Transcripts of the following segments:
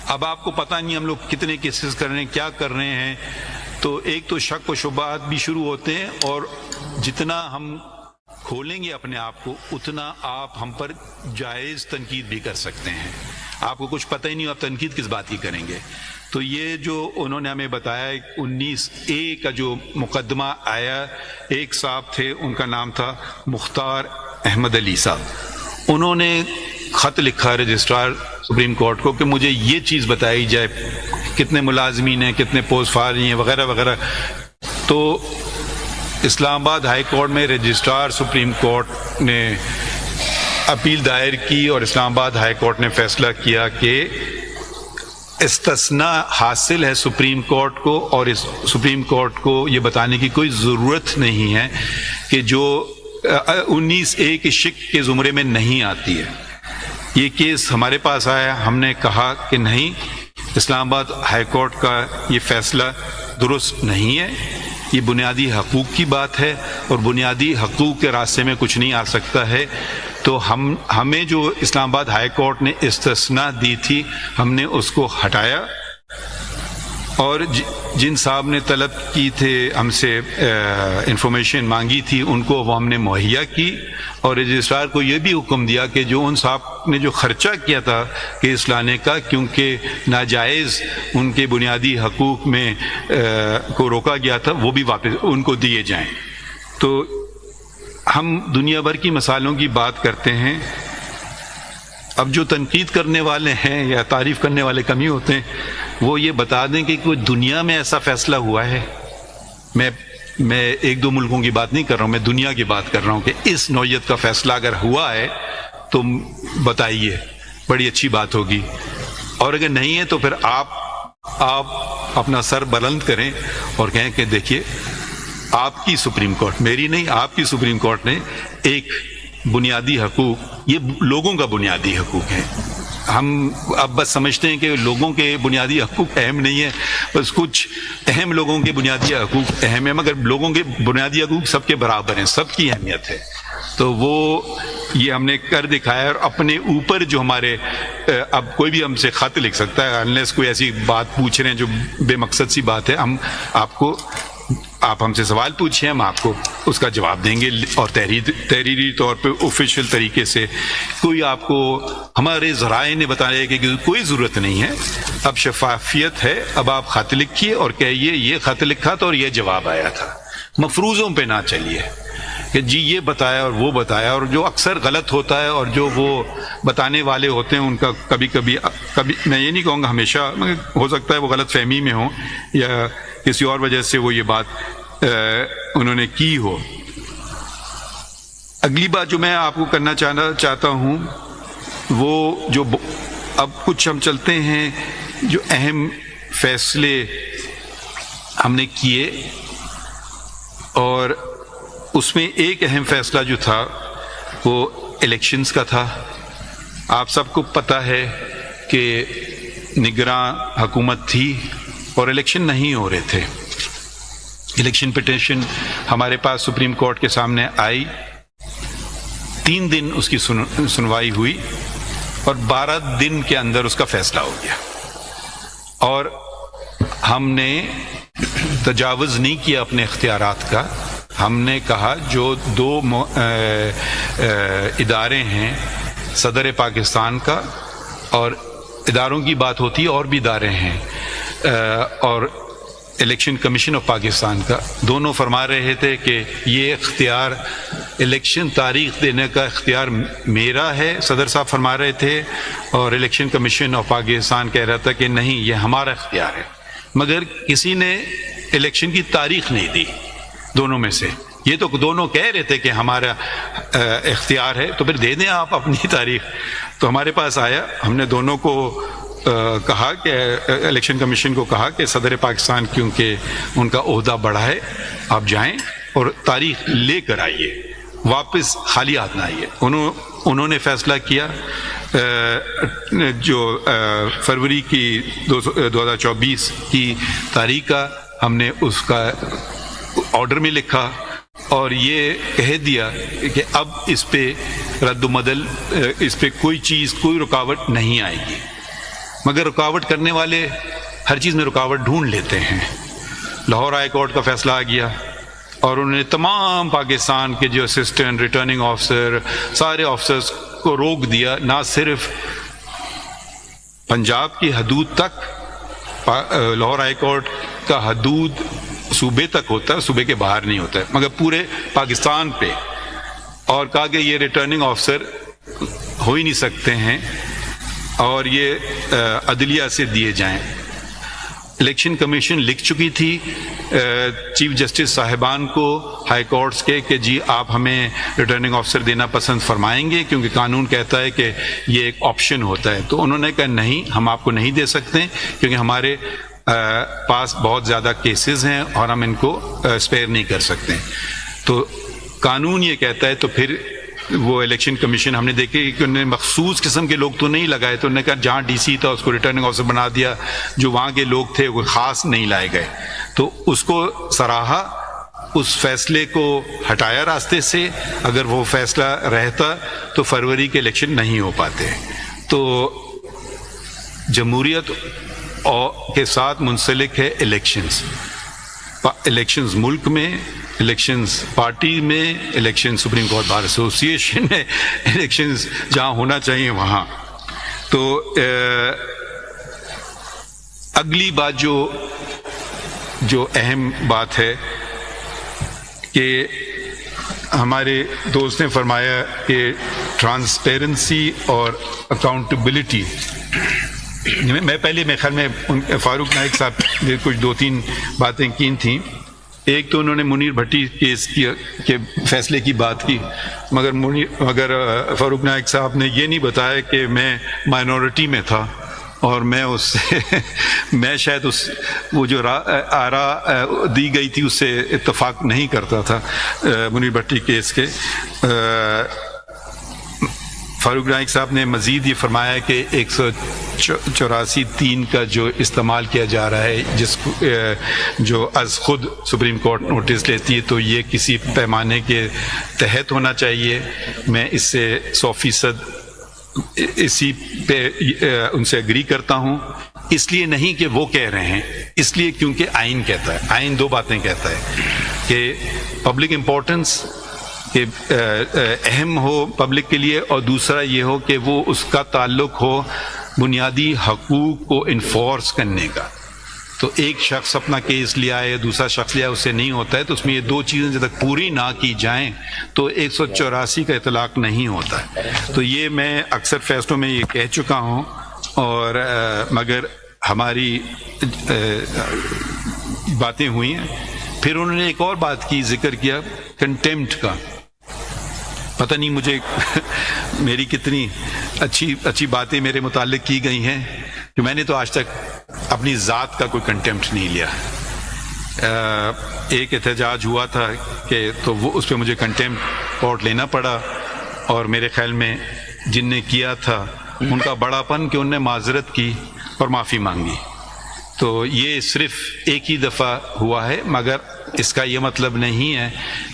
اب آپ کو پتہ نہیں ہم لوگ کتنے کیسز کر رہے ہیں، کیا کر رہے ہیں، تو ایک تو شک و شبہات بھی شروع ہوتے ہیں، اور جتنا ہم کھولیں گے اپنے آپ کو اتنا آپ ہم پر جائز تنقید بھی کر سکتے ہیں۔ آپ کو کچھ پتہ ہی نہیں، آپ تنقید کس بات کی کریں گے۔ تو یہ جو انہوں نے ہمیں بتایا 19A کا جو مقدمہ آیا، ایک صاحب تھے، ان کا نام تھا مختار احمد علی صاحب، انہوں نے خط لکھا رجسٹرار سپریم کورٹ کو کہ مجھے یہ چیز بتائی جائے، کتنے ملازمین ہیں، کتنے پوسٹ فاری ہیں، وغیرہ وغیرہ۔ تو اسلام آباد ہائی کورٹ میں رجسٹرار سپریم کورٹ نے اپیل دائر کی، اور اسلام آباد ہائی کورٹ نے فیصلہ کیا کہ استثناء حاصل ہے سپریم کورٹ کو، اور اس سپریم کورٹ کو یہ بتانے کی کوئی ضرورت نہیں ہے کہ جو 19A کے شک کے زمرے میں نہیں آتی ہے۔ یہ کیس ہمارے پاس آیا، ہم نے کہا کہ نہیں، اسلام آباد ہائی کورٹ کا یہ فیصلہ درست نہیں ہے، یہ بنیادی حقوق کی بات ہے، اور بنیادی حقوق کے راستے میں کچھ نہیں آ سکتا ہے۔ تو ہمیں جو اسلام آباد ہائی کورٹ نے استثناء دی تھی، ہم نے اس کو ہٹایا، اور جن صاحب نے طلب کی تھے ہم سے انفارمیشن مانگی تھی، ان کو وہ ہم نے مہیا کی، اور رجسٹرار کو یہ بھی حکم دیا کہ جو ان صاحب نے جو خرچہ کیا تھا کیس لانے کا، کیونکہ ناجائز ان کے بنیادی حقوق میں کو روکا گیا تھا، وہ بھی واپس ان کو دیے جائیں۔ تو ہم دنیا بھر کی مثالوں کی بات کرتے ہیں۔ اب جو تنقید کرنے والے ہیں یا تعریف کرنے والے کم ہی ہوتے ہیں، وہ یہ بتا دیں کہ کوئی دنیا میں ایسا فیصلہ ہوا ہے۔ میں ایک دو ملکوں کی بات نہیں کر رہا ہوں، میں دنیا کی بات کر رہا ہوں کہ اس نوعیت کا فیصلہ اگر ہوا ہے تو بتائیے، بڑی اچھی بات ہوگی، اور اگر نہیں ہے تو پھر آپ اپنا سر بلند کریں اور کہیں کہ دیکھیے، آپ کی سپریم کورٹ، میری نہیں، آپ کی سپریم کورٹ نے ایک بنیادی حقوق، یہ لوگوں کا بنیادی حقوق ہے۔ ہم اب بس سمجھتے ہیں کہ لوگوں کے بنیادی حقوق اہم نہیں ہے، بس کچھ اہم لوگوں کے بنیادی حقوق اہم ہیں، مگر لوگوں کے بنیادی حقوق سب کے برابر ہیں، سب کی اہمیت ہے۔ تو وہ یہ ہم نے کر دکھایا، اور اپنے اوپر جو ہمارے اب کوئی بھی ہم سے خط لکھ سکتا ہے، انلیس کوئی ایسی بات پوچھ رہے ہیں جو بے مقصد سی بات ہے، آپ ہم سے سوال پوچھیں، ہم آپ کو اس کا جواب دیں گے، اور تحریری طور پہ آفیشیل طریقے سے۔ کوئی آپ کو ہمارے ذرائع نے بتایا کہ کوئی ضرورت نہیں ہے، اب شفافیت ہے، اب آپ خط لکھیے اور کہیے یہ خط لکھا تھا اور یہ جواب آیا تھا، مفروضوں پہ نہ چلیے کہ جی یہ بتایا اور وہ بتایا، اور جو اکثر غلط ہوتا ہے، اور جو وہ بتانے والے ہوتے ہیں ان کا کبھی میں یہ نہیں کہوں گا ہمیشہ، مگر ہو سکتا ہے وہ غلط فہمی میں ہوں یا کسی اور وجہ سے وہ یہ بات انہوں نے کی ہو۔ اگلی بات جو میں آپ کو کرنا چاہتا ہوں، وہ جو اب کچھ ہم چلتے ہیں جو اہم فیصلے ہم نے کیے، اور اس میں ایک اہم فیصلہ جو تھا وہ الیکشنز کا تھا۔ آپ سب کو پتہ ہے کہ نگراں حکومت تھی اور الیکشن نہیں ہو رہے تھے۔ الیکشن پٹیشن ہمارے پاس سپریم کورٹ کے سامنے آئی، 3 دن اس کی سنوائی ہوئی، اور 12 دن کے اندر اس کا فیصلہ ہو گیا، اور ہم نے تجاوز نہیں کیا اپنے اختیارات کا۔ ہم نے کہا جو 2 ادارے ہیں، صدر پاکستان کا، اور اداروں کی بات ہوتی ہے اور بھی ادارے ہیں، اور الیکشن کمیشن آف پاکستان کا، دونوں فرما رہے تھے کہ یہ اختیار، الیکشن تاریخ دینے کا اختیار میرا ہے، صدر صاحب فرما رہے تھے، اور الیکشن کمیشن آف پاکستان کہہ رہا تھا کہ نہیں، یہ ہمارا اختیار ہے۔ مگر کسی نے الیکشن کی تاریخ نہیں دی دونوں میں سے۔ یہ تو دونوں کہہ رہے تھے کہ ہمارا اختیار ہے، تو پھر دے دیں آپ اپنی تاریخ۔ تو ہمارے پاس آیا، ہم نے دونوں کو کہا کہ الیکشن کمیشن کو کہا کہ صدر پاکستان کیونکہ ان کا عہدہ بڑا ہے، آپ جائیں اور تاریخ لے کر آئیے، واپس خالی ہاتھ نہ آئیے۔ انہوں نے فیصلہ کیا، جو فروری کی 2024 کی تاریخ کا ہم نے اس کا آرڈر میں لکھا، اور یہ کہہ دیا کہ اب اس پہ رد و بدل، اس پہ کوئی چیز، کوئی رکاوٹ نہیں آئے گی۔ مگر رکاوٹ کرنے والے ہر چیز میں رکاوٹ ڈھونڈ لیتے ہیں. لاہور ہائی کورٹ کا فیصلہ آ گیا اور انہوں نے تمام پاکستان کے جو اسسٹنٹ ریٹرننگ آفیسر سارے آفیسرز کو روک دیا، نہ صرف پنجاب کی حدود تک، لاہور ہائی کورٹ کا حدود صوبے تک ہوتا ہے، صوبے کے باہر نہیں ہوتا ہے، مگر پورے پاکستان پہ، اور کہا کہ یہ ریٹرننگ آفیسر ہو ہی نہیں سکتے ہیں اور یہ عدلیہ سے دیے جائیں. الیکشن کمیشن لکھ چکی تھی چیف جسٹس صاحبان کو ہائی کورٹس کے کہ جی آپ ہمیں ریٹرننگ آفیسر دینا پسند فرمائیں گے کیونکہ قانون کہتا ہے کہ یہ ایک آپشن ہوتا ہے. تو انہوں نے کہا نہیں، ہم آپ کو نہیں دے سکتے کیونکہ ہمارے پاس بہت زیادہ کیسز ہیں اور ہم ان کو اسپیئر نہیں کر سکتے. تو قانون یہ کہتا ہے. تو پھر وہ الیکشن کمیشن ہم نے دیکھے کہ انہوں نے مخصوص قسم کے لوگ تو نہیں لگائے، تو انہوں نے کہا جہاں ڈی سی تھا اس کو ریٹرننگ آفیسر بنا دیا، جو وہاں کے لوگ تھے وہ خاص نہیں لائے گئے. تو اس کو سراہا، اس فیصلے کو ہٹایا راستے سے. اگر وہ فیصلہ رہتا تو فروری کے الیکشن نہیں ہو پاتے. تو جمہوریت کے ساتھ منسلک ہے الیکشنز ملک میں، الیکشنز پارٹی میں، election supreme court bar association میں، الیکشنز جہاں ہونا چاہیے وہاں. تو اگلی بات جو اہم بات ہے کہ ہمارے دوست نے فرمایا کہ ٹرانسپیرنسی اور اکاؤنٹیبلٹی. میں پہلے میرے خیال میں فاروق نائک صاحب نے کچھ 2-3 باتیں کی تھیں. ایک تو انہوں نے منیر بھٹی کیس کے فیصلے کی بات کی، مگر فاروق نائک صاحب نے یہ نہیں بتایا کہ میں مائنورٹی میں تھا اور میں اس سے میں شاید وہ جو آرا دی گئی تھی اس سے اتفاق نہیں کرتا تھا منیر بھٹی کیس کے. فاروق نائک صاحب نے مزید یہ فرمایا کہ 184(3) کا جو استعمال کیا جا رہا ہے، جو از خود سپریم کورٹ نوٹس لیتی ہے، تو یہ کسی پیمانے کے تحت ہونا چاہیے. میں اس سے 100% اسی پہ ان سے اگری کرتا ہوں. اس لیے نہیں کہ وہ کہہ رہے ہیں، اس لیے کیونکہ آئین کہتا ہے. آئین 2 باتیں کہتا ہے کہ پبلک امپورٹنس کہ اہم ہو پبلک کے لیے، اور دوسرا یہ ہو کہ وہ اس کا تعلق ہو بنیادی حقوق کو انفورس کرنے کا. تو ایک شخص اپنا کیس لیا ہے، دوسرا شخص لیا ہے، اس سے نہیں ہوتا ہے. تو اس میں یہ 2 چیزیں جب تک پوری نہ کی جائیں تو 184 کا اطلاق نہیں ہوتا ہے. تو یہ میں اکثر فیصلوں میں یہ کہہ چکا ہوں. اور مگر ہماری باتیں ہوئی ہیں. پھر انہوں نے ایک اور بات کی، ذکر کیا کنٹیمپٹ کا. پتہ نہیں مجھے میری کتنی اچھی باتیں میرے متعلق کی گئی ہیں کہ میں نے تو آج تک اپنی ذات کا کوئی کنٹیمپٹ نہیں لیا. ایک احتجاج ہوا تھا کہ تو وہ اس پہ مجھے کنٹیمپٹ کورٹ لینا پڑا، اور میرے خیال میں جن نے کیا تھا ان کا بڑا پن کہ انہوں نے معذرت کی اور معافی مانگی. تو یہ صرف ایک ہی دفعہ ہوا ہے، مگر اس کا یہ مطلب نہیں ہے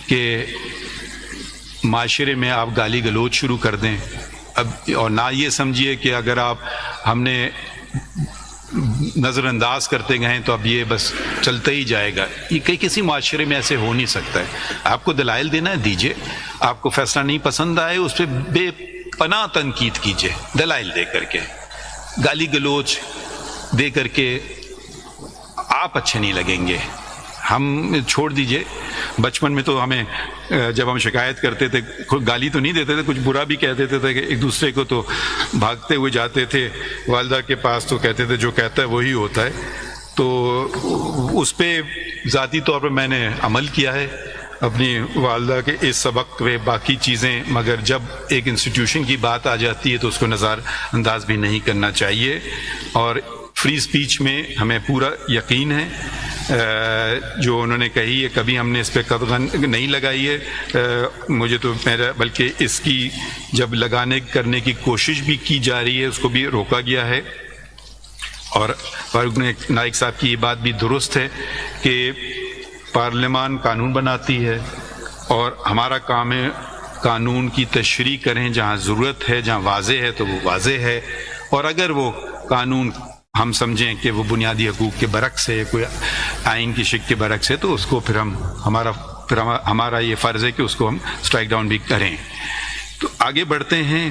کہ معاشرے میں آپ گالی گلوچ شروع کر دیں. اب اور نہ یہ سمجھیے کہ اگر ہم نے نظر انداز کرتے گئے تو اب یہ بس چلتا ہی جائے گا. یہ کسی معاشرے میں ایسے ہو نہیں سکتا ہے. آپ کو دلائل دینا ہے دیجئے، آپ کو فیصلہ نہیں پسند آئے اس پہ بے پناہ تنقید کیجئے دلائل دے کر کے. گالی گلوچ دے کر کے آپ اچھے نہیں لگیں گے. ہم چھوڑ دیجئے. بچپن میں تو ہمیں جب ہم شکایت کرتے تھے گالی تو نہیں دیتے تھے، کچھ برا بھی کہہ دیتے تھے کہ ایک دوسرے کو، تو بھاگتے ہوئے جاتے تھے والدہ کے پاس، تو کہتے تھے جو کہتا ہے وہی ہوتا ہے. تو اس پہ ذاتی طور پہ میں نے عمل کیا ہے اپنی والدہ کے اس سبق پہ. باقی چیزیں مگر جب ایک انسٹیٹیوشن کی بات آ جاتی ہے تو اس کو نظر انداز بھی نہیں کرنا چاہیے. اور فری اسپیچ میں ہمیں پورا یقین ہے. جو انہوں نے کہی ہے کبھی ہم نے اس پہ قدغن نہیں لگائی ہے. مجھے تو بلکہ اس کی جب کرنے کی کوشش بھی کی جا رہی ہے اس کو بھی روکا گیا ہے. اور فاروق نائک صاحب کی یہ بات بھی درست ہے کہ پارلیمان قانون بناتی ہے اور ہمارا کام ہے قانون کی تشریح کریں. جہاں ضرورت ہے، جہاں واضح ہے تو وہ واضح ہے، اور اگر وہ قانون ہم سمجھیں کہ وہ بنیادی حقوق کے برعکس ہے، کوئی آئین کی شق کے برعکس ہے، تو اس کو پھر ہمارا یہ فرض ہے کہ اس کو ہم اسٹرائک ڈاؤن بھی کریں۔ تو آگے بڑھتے ہیں۔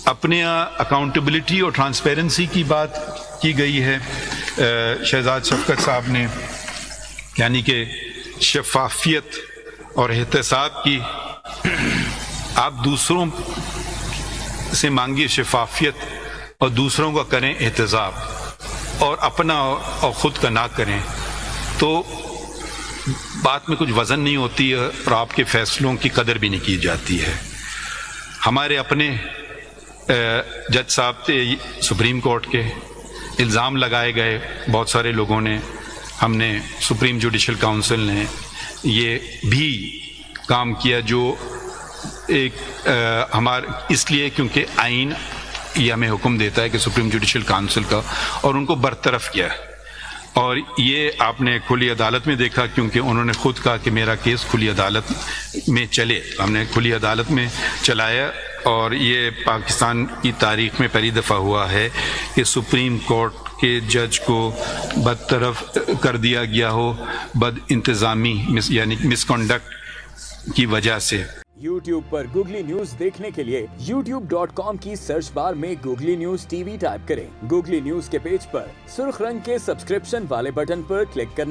اپنے اکاؤنٹیبلٹی اور ٹرانسپیرنسی کی بات کی گئی ہے شہزاد شفقت صاحب نے، یعنی کہ شفافیت اور احتساب کی۔ آپ دوسروں سے مانگیے شفافیت اور دوسروں کا کریں احتساب، اور اپنا اور خود کا نہ کریں، تو بات میں کچھ وزن نہیں ہوتی ہے اور آپ کے فیصلوں کی قدر بھی نہیں کی جاتی ہے۔ ہمارے اپنے جج صاحب تھے سپریم کورٹ کے، الزام لگائے گئے بہت سارے لوگوں نے، ہم نے سپریم جوڈیشل کاؤنسل نے یہ بھی کام کیا جو ایک اس لیے کیونکہ آئین یہ ہمیں حکم دیتا ہے کہ سپریم جوڈیشل کاؤنسل کا، اور ان کو برطرف کیا۔ اور یہ آپ نے کھلی عدالت میں دیکھا، کیونکہ انہوں نے خود کہا کہ میرا کیس کھلی عدالت میں چلے، ہم نے کھلی عدالت میں چلایا۔ اور یہ پاکستان کی تاریخ میں پہلی دفعہ ہوا ہے کہ سپریم کورٹ کے جج کو برطرف کر دیا گیا ہو بد انتظامی یعنی مس کنڈکٹ کی وجہ سے۔ YouTube پر گوگلی نیوز دیکھنے کے لیے youtube.com کی سرچ بار میں googly news T V type کریں۔ گوگلی نیوز کے پیج پر سرخ رنگ کے سبسکرپشن والے بٹن پر کلک کرنا